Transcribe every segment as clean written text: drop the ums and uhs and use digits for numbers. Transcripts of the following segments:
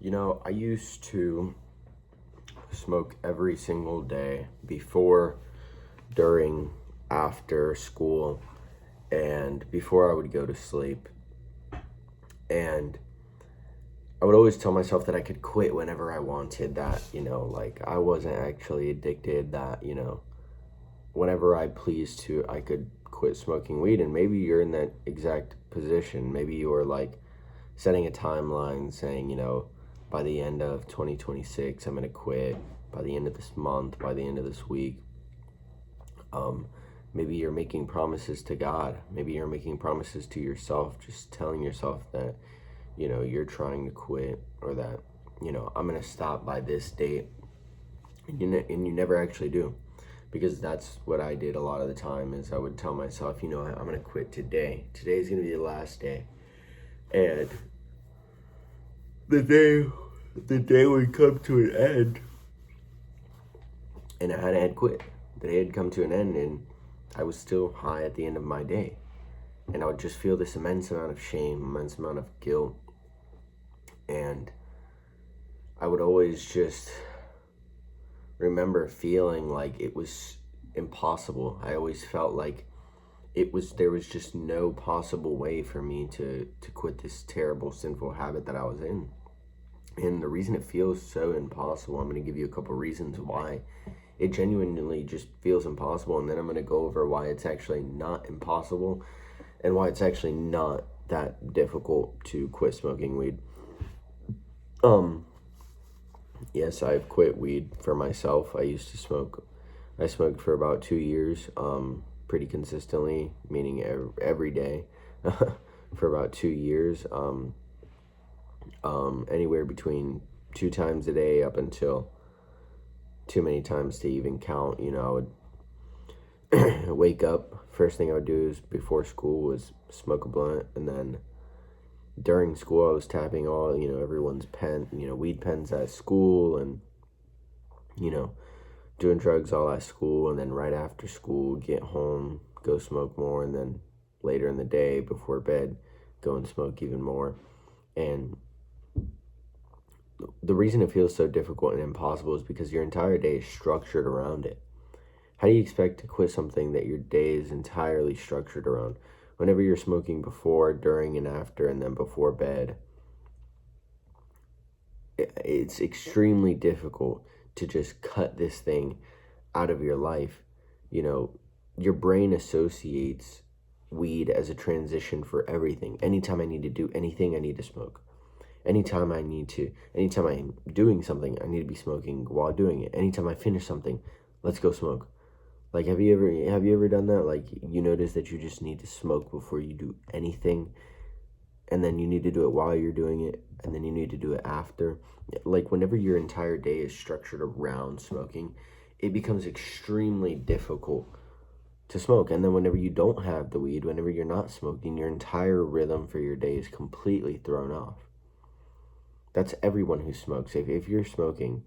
I used to smoke every single day before, during, after school, and before I would go to sleep. And I would always tell myself that I could quit whenever I wanted, that, like I wasn't actually addicted, that, whenever I pleased to, I could quit smoking weed. And maybe you're in that exact position. Maybe you are like setting a timeline saying, by the end of 2026, I'm going to quit. By the end of this month, by the end of this week. Maybe you're making promises to God. Maybe you're making promises to yourself, just telling yourself that, you're trying to quit, or that, I'm going to stop by this date. And you never actually do. Because that's what I did a lot of the time, is I would tell myself, I'm going to quit today. Today's going to be the last day. And the day would come to an end, and I had quit. The day had come to an end, and I was still high at the end of my day. And I would just feel this immense amount of shame, immense amount of guilt. And I would always just remember feeling like it was impossible. I always felt like there was just no possible way for me to quit this terrible, sinful habit that I was in. And the reason it feels so impossible, I'm going to give you a couple reasons why it genuinely just feels impossible, and then I'm going to go over why it's actually not impossible and why it's actually not that difficult to quit smoking weed. Yes, I've quit weed for myself. I smoked for about 2 years, pretty consistently, meaning every day, for about 2 years, anywhere between 2 times a day up until too many times to even count. I would wake up, first thing I would do is before school was smoke a blunt, and then during school I was tapping all, everyone's weed pens at school, and, doing drugs all at school, and then right after school, get home, go smoke more, and then later in the day before bed, go and smoke even more. And the reason it feels so difficult and impossible is because your entire day is structured around it. How do you expect to quit something that your day is entirely structured around? Whenever you're smoking before, during, and after, and then before bed, it's extremely difficult to just cut this thing out of your life. Your brain associates weed as a transition for everything. Anytime I need to do anything, I need to smoke. Anytime I'm doing something, I need to be smoking while doing it. Anytime I finish something, let's go smoke. Like, have you ever done that? Like, you notice that you just need to smoke before you do anything, and then you need to do it while you're doing it, and then you need to do it after. Like, whenever your entire day is structured around smoking, it becomes extremely difficult to smoke. And then whenever you don't have the weed, whenever you're not smoking, your entire rhythm for your day is completely thrown off. That's everyone who smokes. If you're smoking,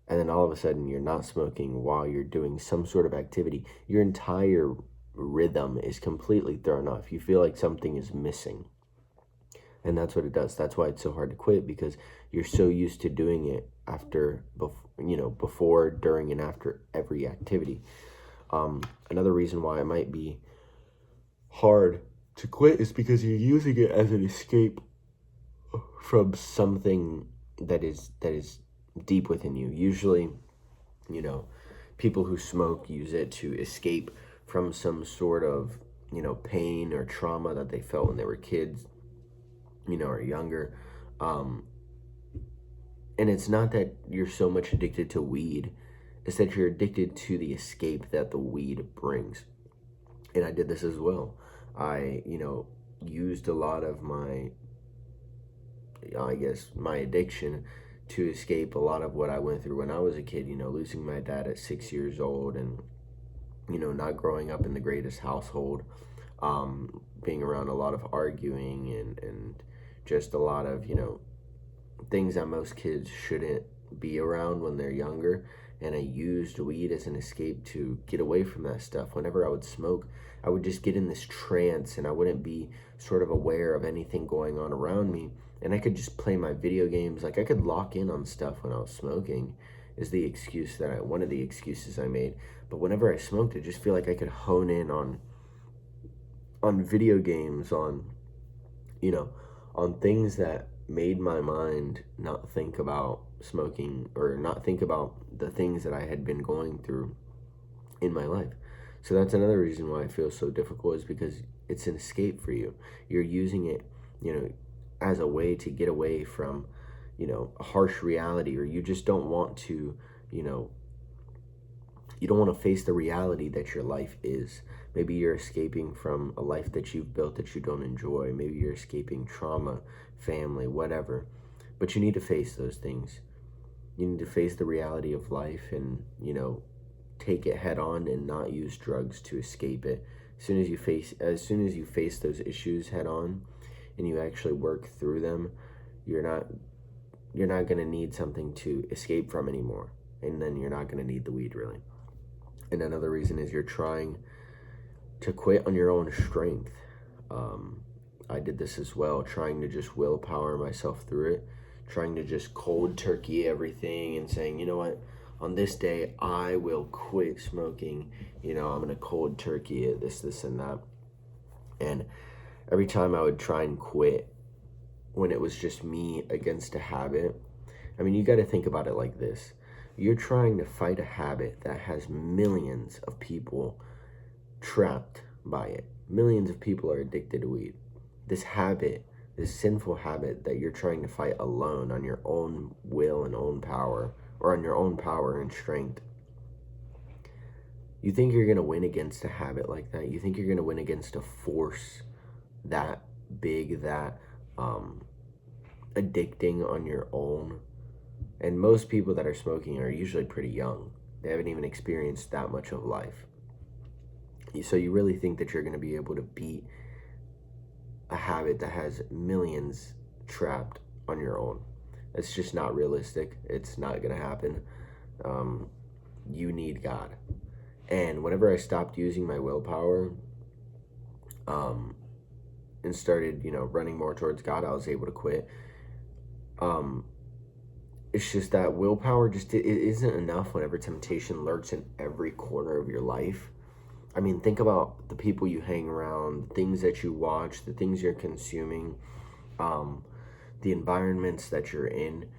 and then all of a sudden you're not smoking while you're doing some sort of activity, your entire rhythm is completely thrown off. You feel like something is missing. And that's what it does. That's why it's so hard to quit, because you're so used to doing it before, during, and after every activity. Another reason why it might be hard to quit is because you're using it as an escape from something that is deep within you. Usually, people who smoke use it to escape from some sort of, pain or trauma that they felt when they were kids, or younger. And it's not that you're so much addicted to weed, it's that you're addicted to the escape that the weed brings. And I did this as well. I, used a lot of my addiction to escape a lot of what I went through when I was a kid, losing my dad at 6 years old, and, not growing up in the greatest household, being around a lot of arguing and just a lot of, things that most kids shouldn't be around when they're younger. And I used weed as an escape to get away from that stuff. Whenever I would smoke, I would just get in this trance, and I wouldn't be sort of aware of anything going on around me. and I could just play my video games. Like, I could lock in on stuff when I was smoking, is one of the excuses I made. But whenever I smoked, I just feel like I could hone in on video games, you know, on things that made my mind not think about smoking, or not think about the things that I had been going through in my life. So that's another reason why it feels so difficult, is because it's an escape for you. You're using it, as a way to get away from, a harsh reality, or you just don't want to, you don't want to face the reality that your life is. Maybe you're escaping from a life that you've built that you don't enjoy. Maybe you're escaping trauma, family, whatever. But you need to face those things. You need to face the reality of life and, take it head on and not use drugs to escape it. As soon as you face those issues head on and you actually work through them, you're not going to need something to escape from anymore. And then you're not going to need the weed, really. And another reason is you're trying to quit on your own strength. I did this as well, trying to just willpower myself through it, trying to just cold turkey everything and saying, you know what, on this day, I will quit smoking. I'm going to cold turkey it, this, and that. And every time I would try and quit, when it was just me against a habit, I mean, you got to think about it like this. You're trying to fight a habit that has millions of people trapped by it. Millions of people are addicted to weed. This habit, this sinful habit that you're trying to fight alone on your own will and own power, or on your own power and strength. You think you're going to win against a habit like that? You think you're going to win against a force that big, that addicting on your own? And most people that are smoking are usually pretty young. They haven't even experienced that much of life. So you really think that you're going to be able to beat a habit that has millions trapped on your own? It's just not realistic. It's not going to happen. You need God. And whenever I stopped using my willpower and started, running more towards God, I was able to quit. It's just that willpower it isn't enough whenever temptation lurks in every corner of your life. I mean, think about the people you hang around, the things that you watch, the things you're consuming, the environments that you're in.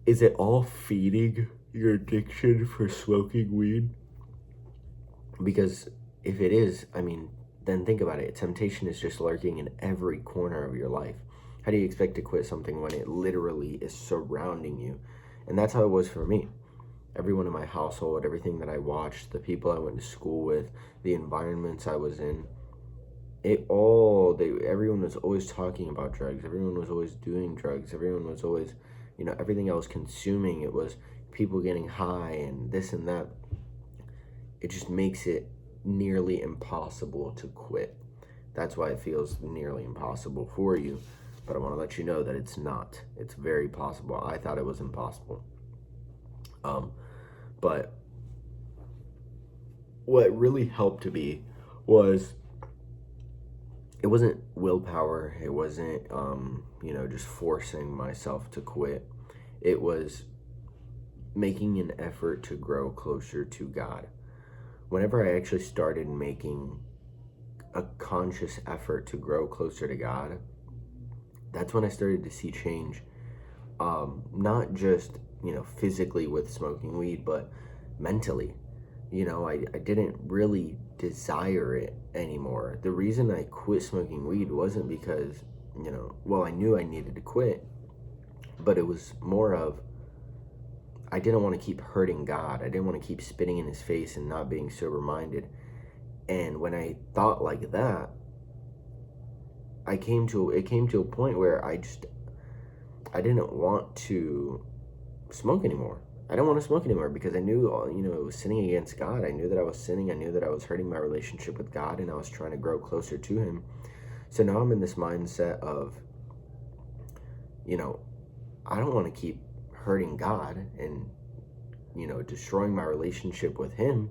Is it all feeding your addiction for smoking weed? Because if it is, I mean, then think about it. Temptation is just lurking in every corner of your life. How do you expect to quit something when it literally is surrounding you? And that's how it was for me. Everyone in my household, everything that I watched, the people I went to school with, the environments I was in, everyone was always talking about drugs. Everyone was always doing drugs. Everyone was always, everything I was consuming, it was people getting high and this and that. It just makes it nearly impossible to quit. That's why it feels nearly impossible for you. But I want to let you know that it's not. It's very possible. I thought it was impossible. But what really helped me was, it wasn't willpower. It wasn't, just forcing myself to quit. It was making an effort to grow closer to God. Whenever I actually started making a conscious effort to grow closer to God, that's when I started to see change. Not just, physically with smoking weed, but mentally. I didn't really desire it anymore. The reason I quit smoking weed wasn't because, I knew I needed to quit, but it was more of, I didn't want to keep hurting God. I didn't want to keep spitting in his face and not being sober-minded. And when I thought like that, it came to a point where I didn't want to smoke anymore. I didn't want to smoke anymore because I knew, it was sinning against God. I knew that I was sinning. I knew that I was hurting my relationship with God, and I was trying to grow closer to him. So now I'm in this mindset of, I don't want to keep hurting God and, destroying my relationship with him.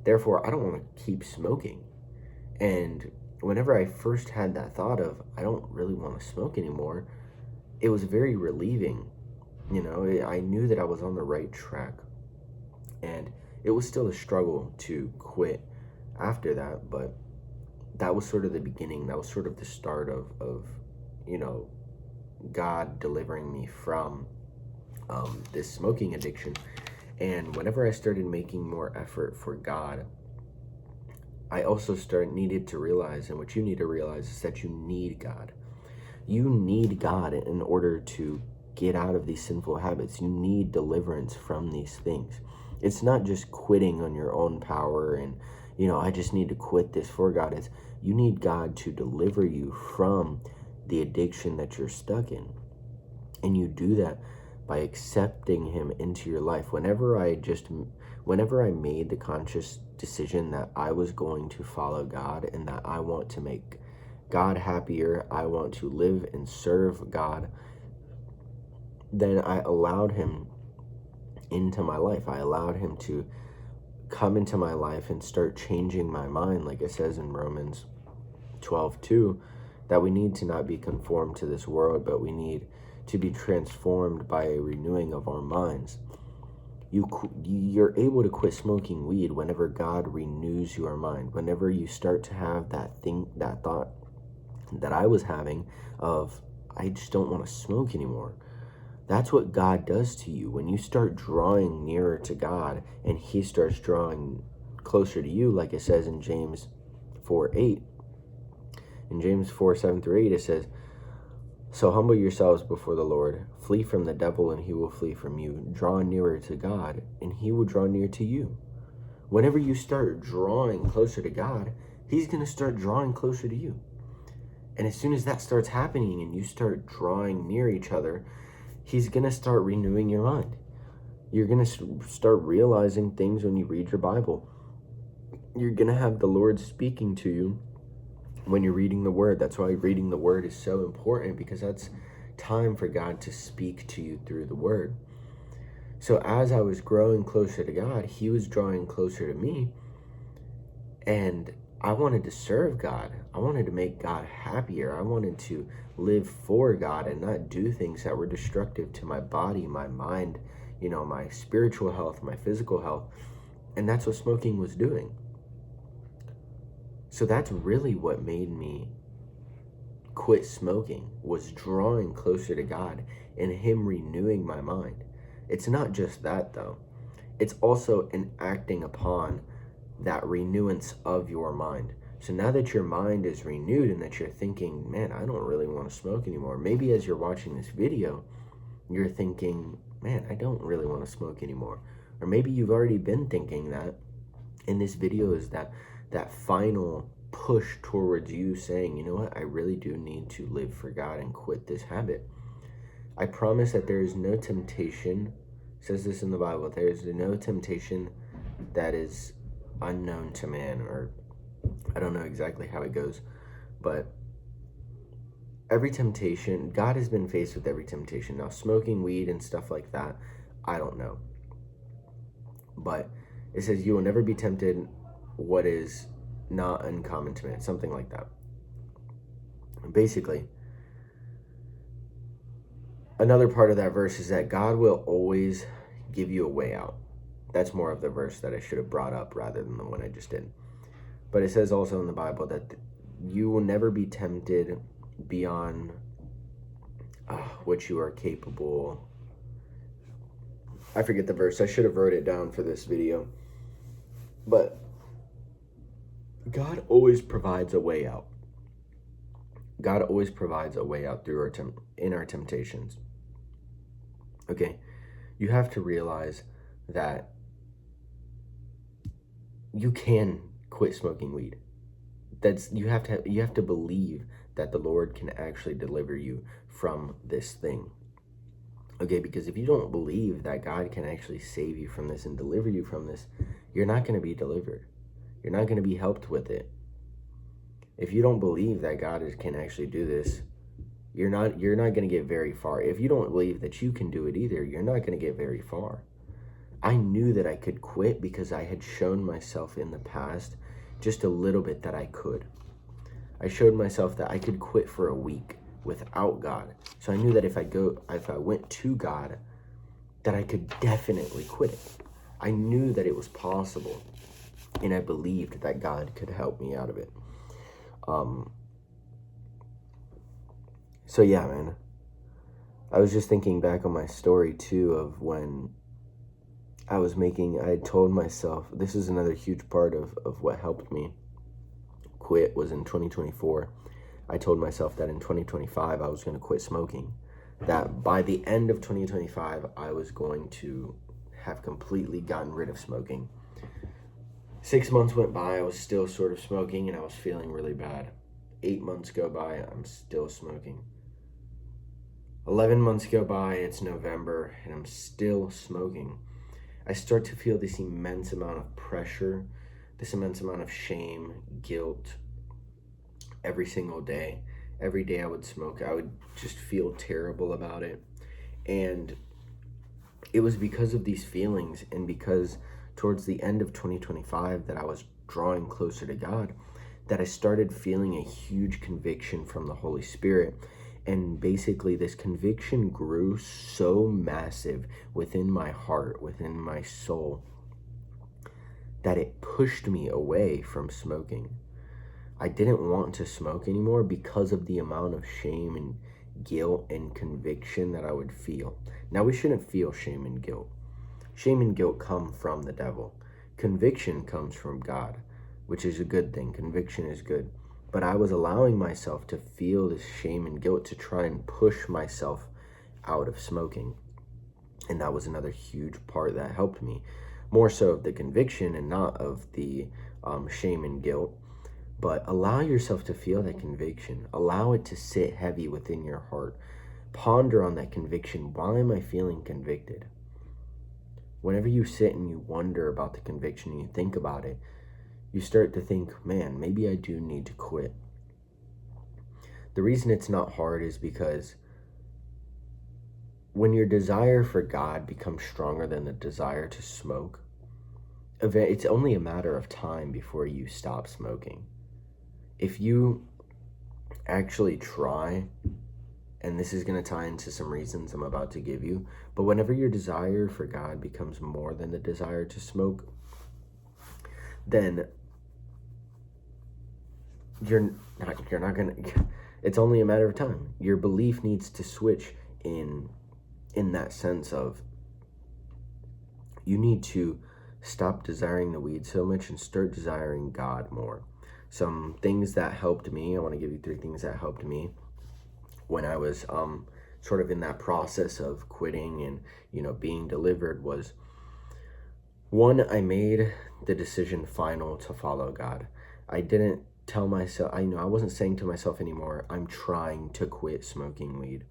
Therefore, I don't want to keep smoking. And whenever I first had that thought of, I don't really want to smoke anymore, it was very relieving. I knew that I was on the right track, and it was still a struggle to quit after that, but that was sort of the beginning. That was sort of the start of God delivering me from this smoking addiction. And whenever I started making more effort for God, I also needed to realize, and what you need to realize is that you need God. You need God in order to get out of these sinful habits. You need deliverance from these things. It's not just quitting on your own power and, I just need to quit this for God. It's you need God to deliver you from the addiction that you're stuck in. And you do that by accepting him into your life. Whenever I made the conscious decision that I was going to follow God and that I want to make God happier, I want to live and serve God, then I allowed him into my life. I allowed him to come into my life and start changing my mind, like it says in Romans 12:2, that we need to not be conformed to this world, but we need to be transformed by a renewing of our minds. You're able to quit smoking weed whenever God renews your mind. Whenever you start to have that thought that I was having of, I just don't want to smoke anymore. That's what God does to you. When you start drawing nearer to God and he starts drawing closer to you, like it says in James 4:8. In James 4:7-8, it says, "So humble yourselves before the Lord, flee from the devil and he will flee from you. Draw nearer to God and he will draw near to you." Whenever you start drawing closer to God, he's going to start drawing closer to you. And as soon as that starts happening and you start drawing near each other, he's going to start renewing your mind. You're going to start realizing things when you read your Bible. You're going to have the Lord speaking to you when you're reading the Word. That's why reading the Word is so important, because that's time for God to speak to you through the Word. So as I was growing closer to God, he was drawing closer to me, and I wanted to serve God. I wanted to make God happier. I wanted to live for God and not do things that were destructive to my body, my mind, my spiritual health, my physical health. And that's what smoking was doing. So that's really what made me quit smoking, was drawing closer to God and him renewing my mind. It's not just that, though. It's also an acting upon that renewance of your mind. So now that your mind is renewed and that you're thinking, man, I don't really want to smoke anymore. Maybe as you're watching this video, you're thinking, man, I don't really want to smoke anymore. Or maybe you've already been thinking that, and this video is that final push towards you saying, you know what, I really do need to live for God and quit this habit. I promise that there is no temptation, it says this in the Bible, there is no temptation that is unknown to man, or I don't know exactly how it goes, but every temptation, God has been faced with every temptation. Now, smoking weed and stuff like that, I don't know. But it says you will never be tempted what is not uncommon to man, something like that. Basically, another part of that verse is that God will always give you a way out. That's more of the verse that I should have brought up rather than the one I just did. But it says also in the Bible that you will never be tempted beyond what you are capable. I forget the verse. I should have wrote it down for this video. But God always provides a way out. God always provides a way out through in our temptations. Okay, you have to realize that you can quit smoking weed. You have to believe that the Lord can actually deliver you from this thing. Okay, because if you don't believe that God can actually save you from this and deliver you from this, you're not going to be delivered. You're not going to be helped with it. If you don't believe that God can actually do this, you're not going to get very far. If you don't believe that you can do it either, you're not going to get very far. I knew that I could quit because I had shown myself in the past just a little bit that I could. I showed myself that I could quit for a week without God. So I knew that if I went to God, that I could definitely quit it. I knew that it was possible, and I believed that God could help me out of it. So yeah, man. I was just thinking back on my story too of when I had told myself, this is another huge part of what helped me quit was in 2024. I told myself that in 2025 I was going to quit smoking. That by the end of 2025 I was going to have completely gotten rid of smoking. 6 months went by, I was still sort of smoking and I was feeling really bad. 8 months go by, I'm still smoking. 11 months go by, it's November, and I'm still smoking. I start to feel this immense amount of pressure, this immense amount of shame, guilt, every single day. Every day I would smoke, I would just feel terrible about it. And it was because of these feelings, and because towards the end of 2025 that I was drawing closer to God, that I started feeling a huge conviction from the Holy Spirit. And basically this conviction grew so massive within my heart, within my soul, that it pushed me away from smoking. I didn't want to smoke anymore because of the amount of shame and guilt and conviction that I would feel. Now, we shouldn't feel shame and guilt. Shame and guilt come from the devil. Conviction comes from God, which is a good thing. Conviction is good. But I was allowing myself to feel this shame and guilt to try and push myself out of smoking. And that was another huge part that helped me. More so of the conviction and not of the shame and guilt. But allow yourself to feel that conviction. Allow it to sit heavy within your heart. Ponder on that conviction. Why am I feeling convicted? Whenever you sit and you wonder about the conviction and you think about it, you start to think, man, maybe I do need to quit. The reason it's not hard is because when your desire for God becomes stronger than the desire to smoke, it's only a matter of time before you stop smoking. If you actually try, and this is going to tie into some reasons I'm about to give you, but whenever your desire for God becomes more than the desire to smoke, then you're not gonna, it's only a matter of time. Your belief needs to switch in that sense of, you need to stop desiring the weed so much and start desiring God more. Some things that helped me, I want to give you 3 things that helped me when I was sort of in that process of quitting and being delivered was, 1, I made the decision final to follow God. I didn't tell myself, I wasn't saying to myself anymore, I'm trying to quit smoking weed.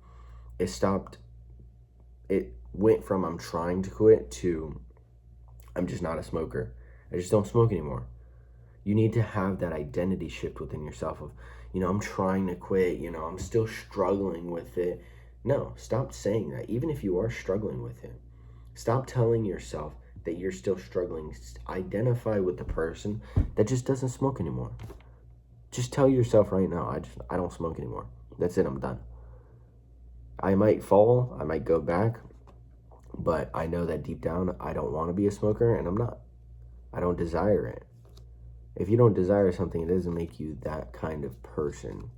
It went from I'm trying to quit to I'm just not a smoker. I just don't smoke anymore. You need to have that identity shift within yourself of, I'm trying to quit, I'm still struggling with it. No, stop saying that. Even if you are struggling with it, stop telling yourself that you're still struggling. Identify with the person that just doesn't smoke anymore. Just tell yourself right now, I don't smoke anymore. That's it, I'm done. I might fall, I might go back, but I know that deep down I don't want to be a smoker, and I'm not. I don't desire it. If you don't desire something, it doesn't make you that kind of person.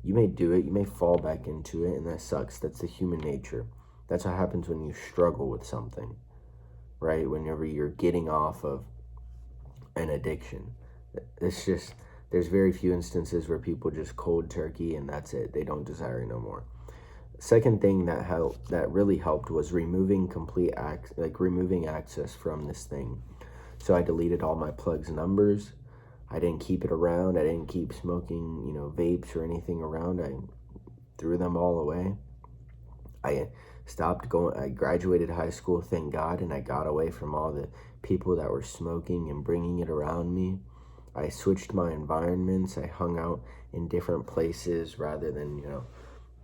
You may do it, you may fall back into it, and that sucks. That's the human nature. That's what happens when you struggle with something, right? Whenever you're getting off of an addiction. It's just, there's very few instances where people just cold turkey and that's it. They don't desire it no more. Second thing that really helped was removing removing access from this thing. So I deleted all my plugs numbers. I didn't keep it around. I didn't keep smoking, vapes or anything around. I threw them all away. I stopped going. I graduated high school, thank God, and I got away from all the people that were smoking and bringing it around me. I switched my environments. I hung out in different places rather than,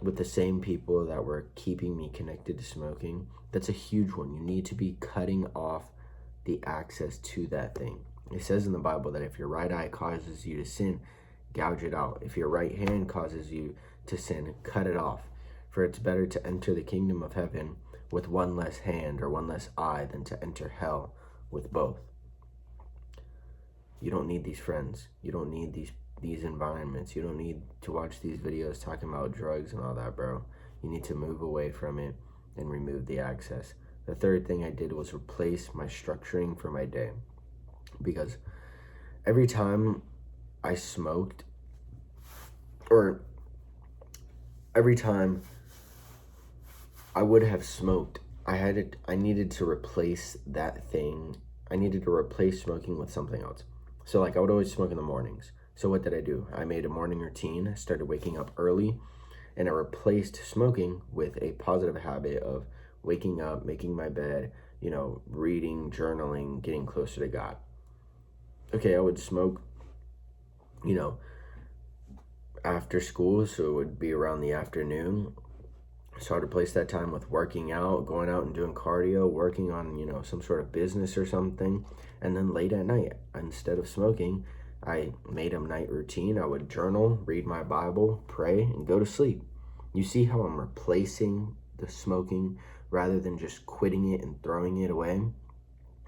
with the same people that were keeping me connected to smoking. That's a huge one. You need to be cutting off the access to that thing. It says in the Bible that if your right eye causes you to sin, gouge it out. If your right hand causes you to sin, cut it off. For it's better to enter the kingdom of heaven with one less hand or one less eye than to enter hell with both. You don't need these friends. You don't need these environments. You don't need to watch these videos talking about drugs and all that, bro. You need to move away from it and remove the access. The third thing I did was replace my structuring for my day. Because every time I smoked, or every time I would have smoked, I needed to replace that thing. I needed to replace smoking with something else. So like I would always smoke in the mornings. So what did I do? I made a morning routine. I started waking up early, and I replaced smoking with a positive habit of waking up, making my bed, reading, journaling, getting closer to God. Okay, I would smoke, after school, so it would be around the afternoon. So I'd replace that time with working out, going out and doing cardio, working on, some sort of business or something. And then late at night, instead of smoking, I made a night routine. I would journal, read my Bible, pray, and go to sleep. You see how I'm replacing the smoking rather than just quitting it and throwing it away?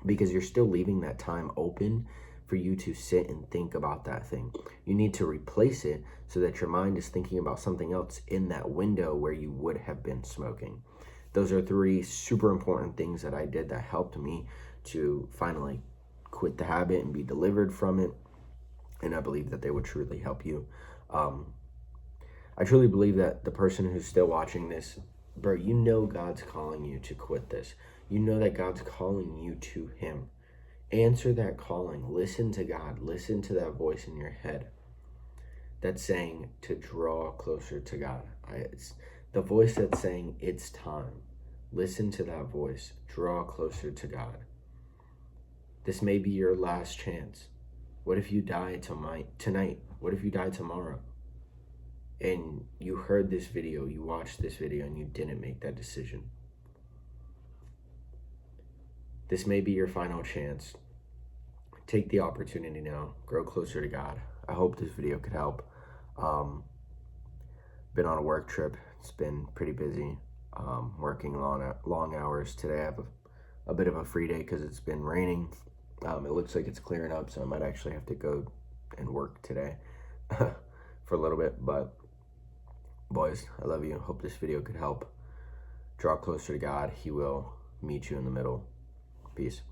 Because you're still leaving that time open for you to sit and think about that thing. You need to replace it so that your mind is thinking about something else in that window where you would have been smoking. Those are 3 super important things that I did that helped me to finally quit the habit and be delivered from it. And I believe that they would truly help you. I truly believe that the person who's still watching this, bro, God's calling you to quit this. You know that God's calling you to Him. Answer that calling. Listen to God. Listen to that voice in your head that's saying to draw closer to God. It's the voice that's saying it's time. Listen to that voice. Draw closer to God. This may be your last chance. What if you die tonight? What if you die tomorrow? And you heard this video, you watched this video, and you didn't make that decision. This may be your final chance. Take the opportunity now. Grow closer to God. I hope this video could help. Been on a work trip. It's been pretty busy. Working long hours. Today I have a bit of a free day because it's been raining. It looks like it's clearing up, so I might actually have to go and work today for a little bit. But boys, I love you. Hope this video could help. Draw closer to God. He will meet you in the middle. Peace.